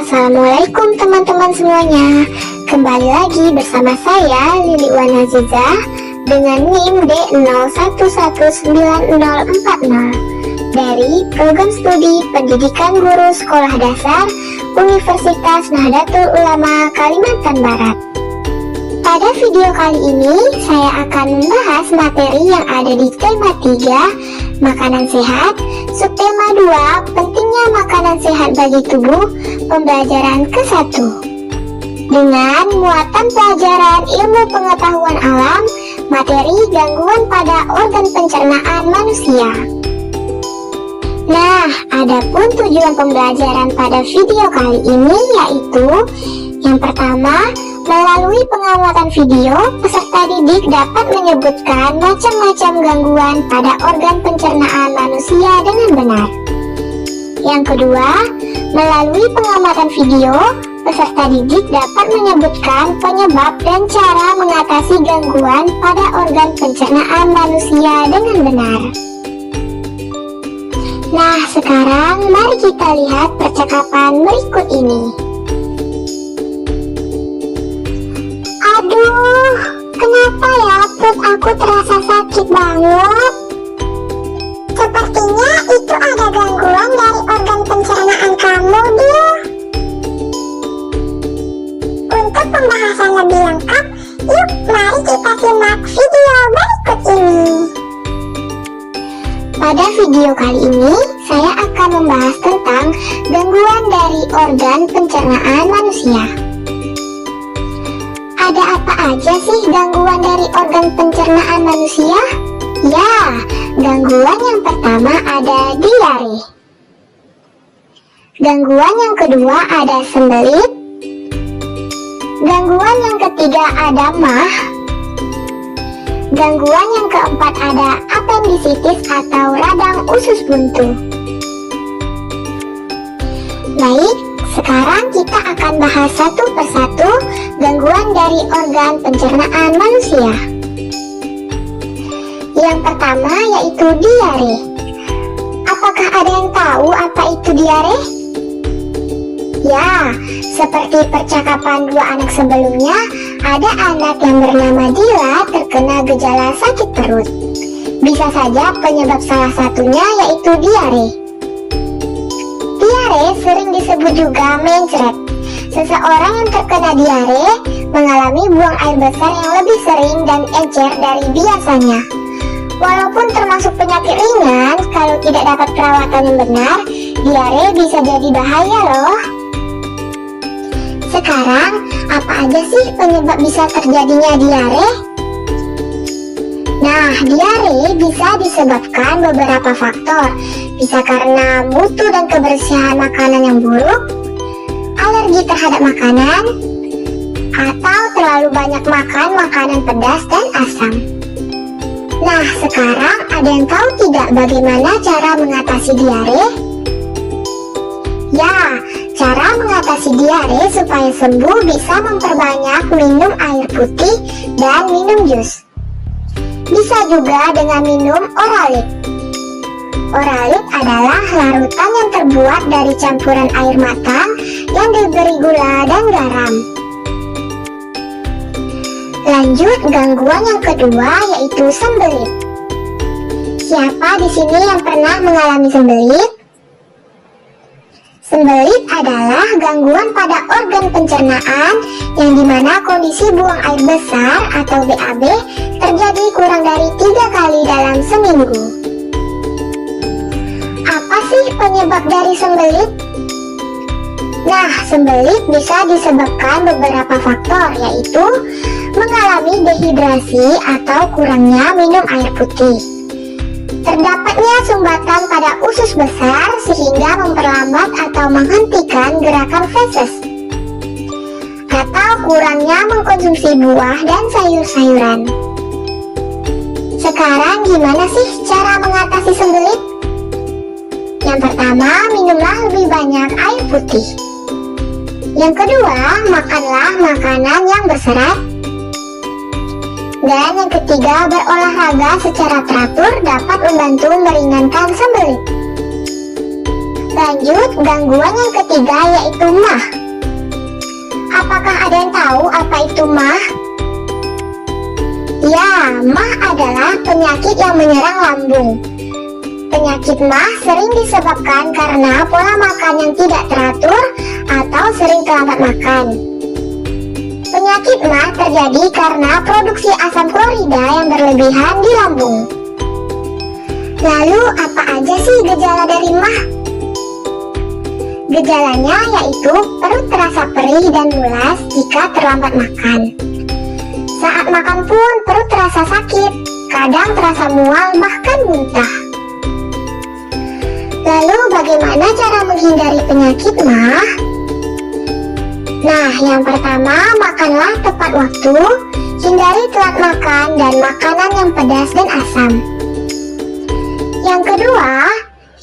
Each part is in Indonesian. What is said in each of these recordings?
Assalamualaikum teman-teman semuanya. Kembali lagi bersama saya Lili Wanaziza dengan NIM D01194040 dari Program Studi Pendidikan Guru Sekolah Dasar Universitas Nahdlatul Ulama Kalimantan Barat. Pada video kali ini saya akan membahas materi yang ada di tema 3, makanan sehat, subtema 2, pentingnya makanan sehat bagi tubuh, pembelajaran ke-1. Dengan muatan pelajaran ilmu pengetahuan alam, materi gangguan pada organ pencernaan manusia. Nah, adapun tujuan pembelajaran pada video kali ini yaitu yang pertama, melalui pengamatan video, peserta didik dapat menyebutkan macam-macam gangguan pada organ pencernaan manusia dengan benar. Yang kedua, melalui pengamatan video, peserta didik dapat menyebutkan penyebab dan cara mengatasi gangguan pada organ pencernaan manusia dengan benar. Nah, sekarang mari kita lihat percakapan berikut ini. Aduh, kenapa ya perut aku terasa sakit banget? Sepertinya itu ada gangguan dari organ pencernaan kamu, Bil. Untuk pembahasan lebih lengkap, yuk mari kita simak video berikut ini. Pada video kali ini, saya akan membahas tentang gangguan dari organ pencernaan manusia. Ada apa aja sih gangguan dari organ pencernaan manusia? Ya, gangguan yang pertama ada diare. Gangguan yang kedua ada sembelit. Gangguan yang ketiga ada MAH. Gangguan yang keempat ada apendisitis atau radang usus buntu. Baik, sekarang kita akan bahas satu persatu gangguan dari organ pencernaan manusia. Yang pertama yaitu diare. Apakah ada yang tahu apa itu diare? Ya, seperti percakapan dua anak sebelumnya, ada anak yang bernama Dila terkena gejala sakit perut. Bisa saja penyebab salah satunya yaitu diare. Diare sering disebut juga mencret. Seseorang yang terkena diare mengalami buang air besar yang lebih sering dan encer dari biasanya. Walaupun termasuk penyakit ringan, kalau tidak dapat perawatan yang benar, diare bisa jadi bahaya loh. Sekarang, apa aja sih penyebab bisa terjadinya diare? Nah, diare bisa disebabkan beberapa faktor. Bisa karena mutu dan kebersihan makanan yang buruk, alergi terhadap makanan, atau terlalu banyak makan makanan pedas dan asam. Nah, sekarang ada yang tahu tidak bagaimana cara mengatasi diare? Ya, cara mengatasi diare supaya sembuh bisa memperbanyak minum air putih dan minum jus. Bisa juga dengan minum Oralit. Oralit adalah larutan yang terbuat dari campuran air matang yang diberi gula dan garam. Lanjut, gangguan yang kedua yaitu sembelit. Siapa di sini yang pernah mengalami sembelit? Sembelit adalah gangguan pada organ pencernaan yang dimana kondisi buang air besar atau BAB terjadi kurang dari 3 kali dalam seminggu. Apa sih penyebab dari sembelit? Nah, sembelit bisa disebabkan beberapa faktor, yaitu mengalami dehidrasi atau kurangnya minum air putih, terdapatnya sumbatan pada usus besar sehingga memperlambat atau menghentikan gerakan feses, atau kurangnya mengkonsumsi buah dan sayur-sayuran. Sekarang gimana sih cara mengatasi sembelit? Yang pertama, minumlah lebih banyak air putih. Yang kedua, makanlah makanan yang berserat. Dan yang ketiga, berolahraga secara teratur dapat membantu meringankan sembelit. Lanjut, gangguan yang ketiga yaitu MAH. Apakah ada yang tahu apa itu MAH? Ya, MAH adalah penyakit yang menyerang lambung. Penyakit MAH sering disebabkan karena pola makan yang tidak teratur atau sering terlambat makan. Penyakit MAH terjadi karena produksi asam klorida yang berlebihan di lambung. Lalu apa aja sih gejala dari MAH? Gejalanya yaitu perut terasa perih dan mulas jika terlambat makan. Saat makan pun perut terasa sakit, kadang terasa mual bahkan muntah. Lalu bagaimana cara menghindari penyakit MAH? Nah, yang pertama, makanlah tepat waktu, hindari telat makan dan makanan yang pedas dan asam. Yang kedua,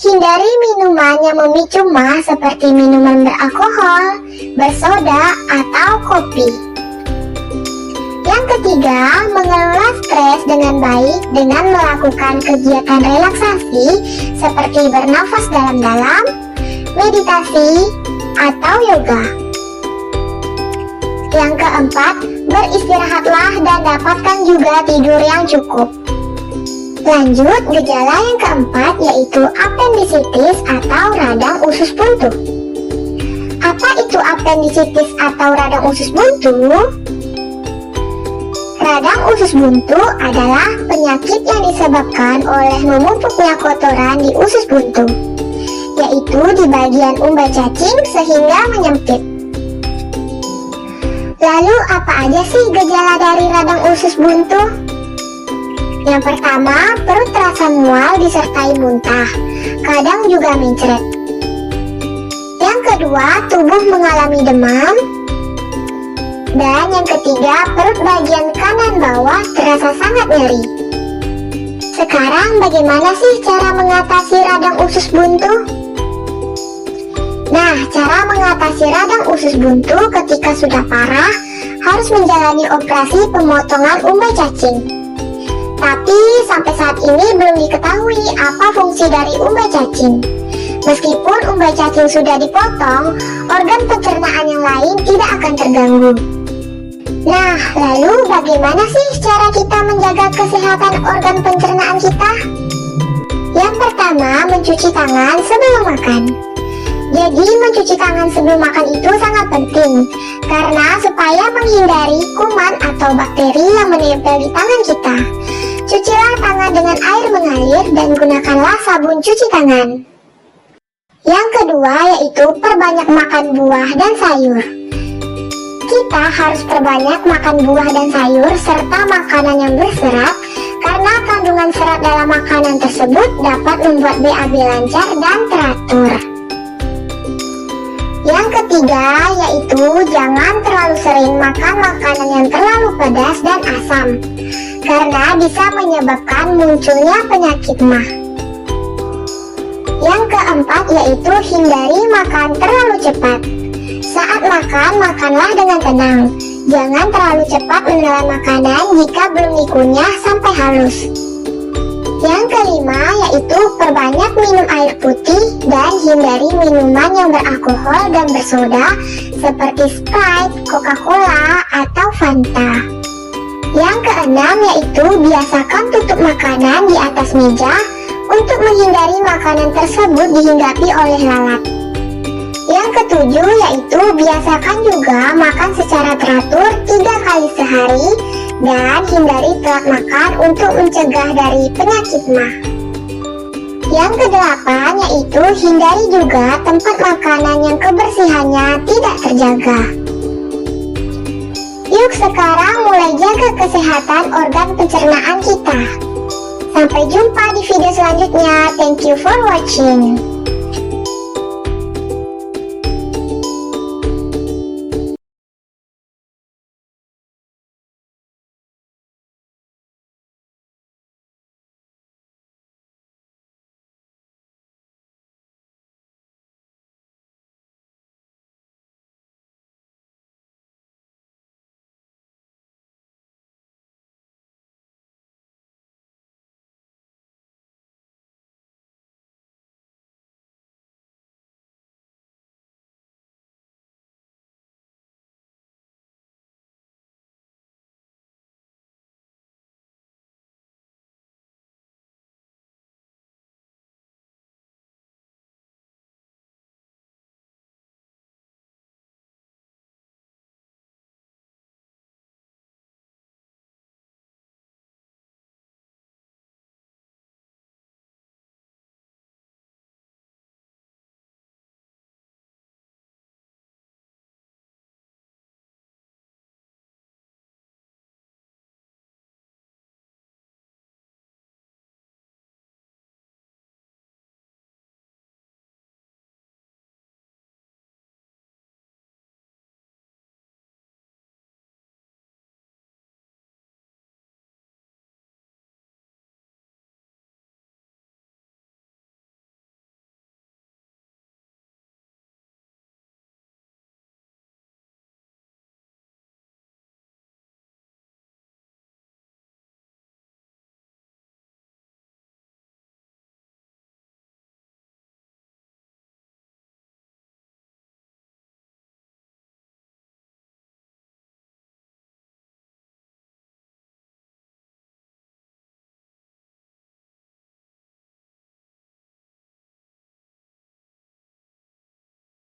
hindari minuman yang memicu MAH seperti minuman beralkohol, bersoda, atau kopi. Yang ketiga, mengelola stres dengan baik dengan melakukan kegiatan relaksasi seperti bernafas dalam-dalam, meditasi, atau yoga. Yang keempat, beristirahatlah dan dapatkan juga tidur yang cukup. Lanjut, gejala yang keempat yaitu apendisitis atau radang usus buntu. Apa itu apendisitis atau radang usus buntu? Radang usus buntu adalah penyakit yang disebabkan oleh menumpuknya kotoran di usus buntu, yaitu di bagian umbai cacing sehingga menyempit. Lalu apa aja sih gejala dari radang usus buntu? Yang pertama, perut terasa mual disertai muntah, kadang juga mencret. Yang kedua, tubuh mengalami demam. Dan yang ketiga, perut bagian kanan bawah terasa sangat nyeri. Sekarang bagaimana sih cara mengatasi radang usus buntu? Nah, cara mengatasi radang usus buntu ketika sudah parah harus menjalani operasi pemotongan umbai cacing. Tapi sampai saat ini belum diketahui apa fungsi dari umbai cacing. Meskipun umbai cacing sudah dipotong, organ pencernaan yang lain tidak akan terganggu. Nah, lalu bagaimana sih cara kita menjaga kesehatan organ pencernaan kita? Yang pertama, mencuci tangan sebelum makan. Jadi mencuci tangan sebelum makan itu sangat penting, karena supaya menghindari kuman atau bakteri yang menempel di tangan kita. Cucilah tangan dengan air mengalir dan gunakanlah sabun cuci tangan. Yang kedua yaitu perbanyak makan buah dan sayur. Kita harus perbanyak makan buah dan sayur serta makanan yang berserat, karena kandungan serat dalam makanan tersebut dapat membuat BAB lancar dan teratur. Yang ketiga yaitu jangan terlalu sering makan makanan yang terlalu pedas dan asam, karena bisa menyebabkan munculnya penyakit MAH. Yang keempat yaitu hindari makan terlalu cepat. Saat makan, makanlah dengan tenang. Jangan terlalu cepat menelan makanan jika belum dikunyah sampai halus. Yang kelima yaitu perbanyak minum air putih dan hindari minuman yang beralkohol dan bersoda seperti Sprite, Coca-Cola, atau Fanta. Yang keenam yaitu biasakan tutup makanan di atas meja untuk menghindari makanan tersebut dihinggapi oleh lalat. Yang ketujuh yaitu biasakan juga makan secara teratur 3 kali sehari dan hindari telat makan untuk mencegah dari penyakit MAH. Yang kedelapan yaitu hindari juga tempat makanan yang kebersihannya tidak terjaga. Yuk sekarang mulai jaga kesehatan organ pencernaan kita. Sampai jumpa di video selanjutnya. Thank you for watching.